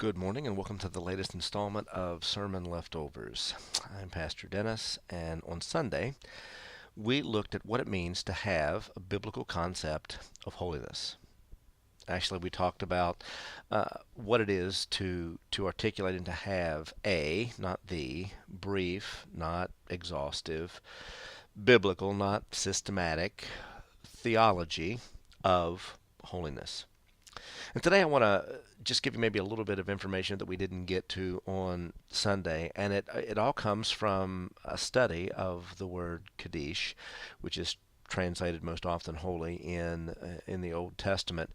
Good morning and welcome to the latest installment of Sermon Leftovers. I'm Pastor Dennis, and on Sunday we looked at what it means to have a biblical concept of holiness. Actually, we talked about what it is to articulate and to have a, not the, brief, not exhaustive, biblical, not systematic, theology of holiness. And today I want to just give you maybe a little bit of information that we didn't get to on Sunday, and it all comes from a study of the word Kaddish, which is translated most often holy in the Old Testament,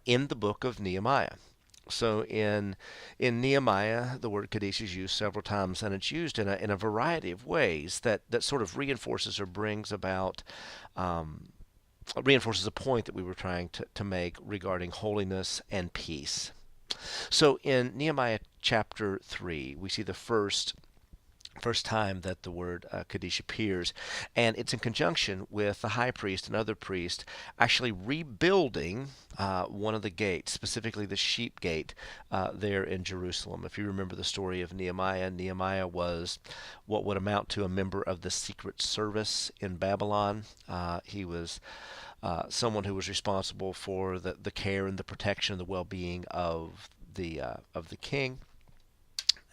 in the book of Nehemiah. So in Nehemiah, the word Kaddish is used several times, and it's used in a variety of ways that sort of reinforces or brings about reinforces a point that we were trying to make regarding holiness and peace. So in Nehemiah chapter 3, we see the first time that the word Kaddish appears, and it's in conjunction with the high priest and other priests actually rebuilding one of the gates, specifically the sheep gate there in Jerusalem. If you remember the story of Nehemiah, Nehemiah was what would amount to a member of the secret service in Babylon. He was someone who was responsible for the care and the protection and the well-being of the king,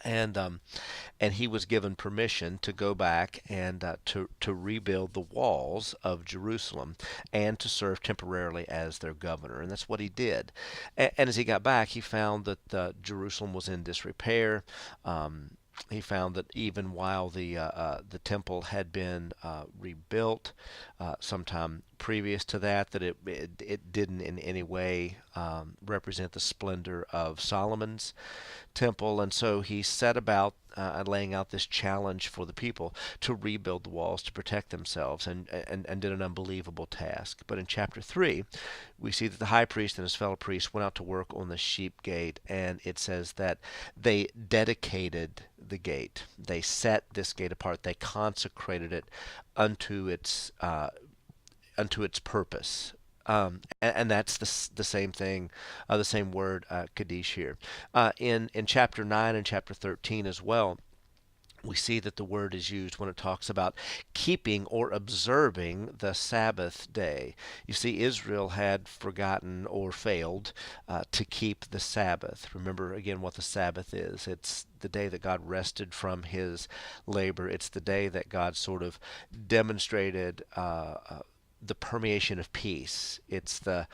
and he was given permission to go back and to rebuild the walls of Jerusalem and to serve temporarily as their governor, and that's what he did. And as he got back, he found that Jerusalem was in disrepair. He found that even while the temple had been rebuilt sometime previous to that, it didn't in any way represent the splendor of Solomon's temple, and so he set about laying out this challenge for the people to rebuild the walls to protect themselves, and did an unbelievable task. But in chapter 3, we see that the high priest and his fellow priests went out to work on the sheep gate, and it says that they dedicated the gate. They set this gate apart. They consecrated it unto its purpose. And that's the same thing, the same word, Kaddish here. In chapter 9 and chapter 13 as well, we see that the word is used when it talks about keeping or observing the Sabbath day. You see, Israel had forgotten or failed to keep the Sabbath. Remember again what the Sabbath is. It's the day that God rested from his labor. It's the day that God sort of demonstrated the permeation of peace. It's the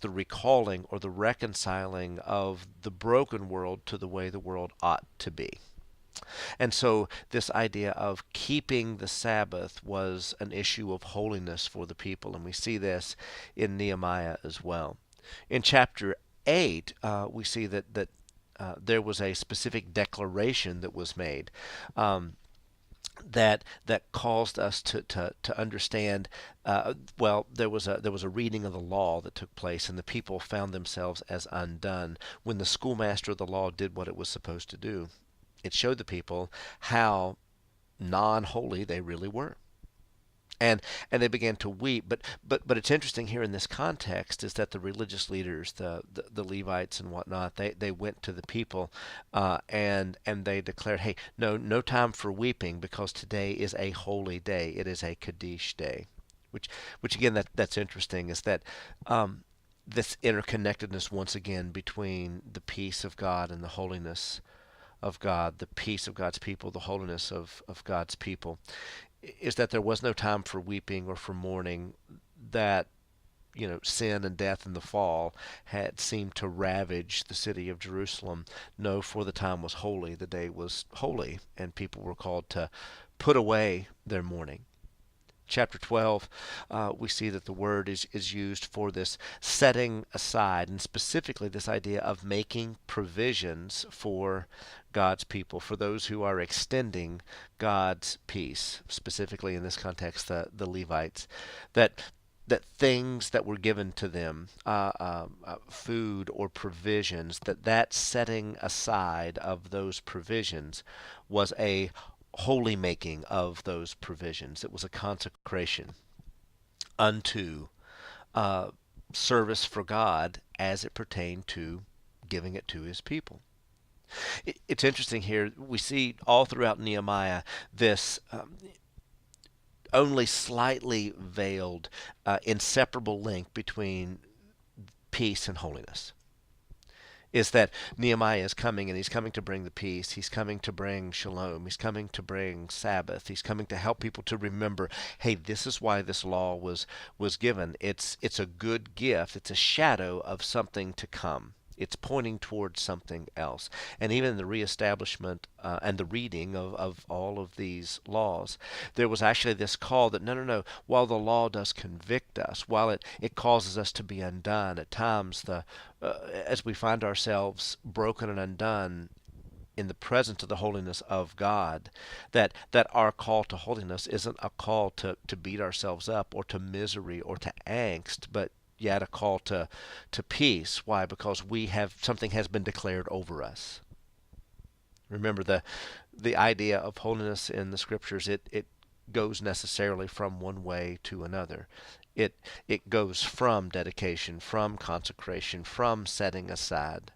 recalling or the reconciling of the broken world to the way the world ought to be. And so this idea of keeping the Sabbath was an issue of holiness for the people, and we see this in Nehemiah as well. In chapter 8, we see that there was a specific declaration that was made. That caused us to understand. Well, there was a reading of the law that took place, and the people found themselves as undone when the schoolmaster of the law did what it was supposed to do. It showed the people how non-holy they really were, and they began to weep. But it's interesting here in this context is that the religious leaders, the Levites and whatnot, they went to the people, and they declared, hey, no time for weeping, because today is a holy day. It is a Kaddish day, which again, that's interesting, is that this interconnectedness once again between the peace of God and the holiness of God, the peace of God's people, the holiness of God's people, is that there was no time for weeping or for mourning, that sin and death and the fall had seemed to ravage the city of Jerusalem. No, for the time was holy, the day was holy, and people were called to put away their mourning. Chapter 12, we see that the word is used for this setting aside, and specifically this idea of making provisions for God's people, for those who are extending God's peace, specifically in this context, the Levites, that things that were given to them, food or provisions, that setting aside of those provisions was a holy making of those provisions. It was a consecration unto service for God as it pertained to giving it to his people. It's interesting here. We see all throughout Nehemiah this only slightly veiled, inseparable link between peace and holiness. Is that Nehemiah is coming, and he's coming to bring the peace. He's coming to bring shalom. He's coming to bring Sabbath. He's coming to help people to remember, hey, this is why this law was given. It's a good gift. It's a shadow of something to come. It's pointing towards something else. And even the reestablishment and the reading of all of these laws, there was actually this call that no, no, no, while the law does convict us, while it causes us to be undone, at times as we find ourselves broken and undone in the presence of the holiness of God, that our call to holiness isn't a call to beat ourselves up or to misery or to angst, but yet a call to peace. Why? Because we have something has been declared over us. Remember the idea of holiness in the scriptures, it goes necessarily from one way to another. It goes from dedication, from consecration, from setting aside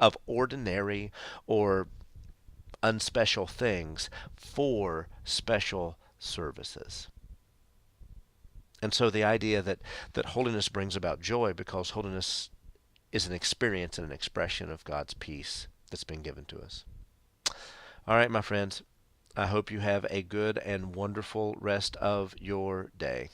of ordinary or unspecial things for special services. And so the idea that holiness brings about joy because holiness is an experience and an expression of God's peace that's been given to us. All right, my friends, I hope you have a good and wonderful rest of your day.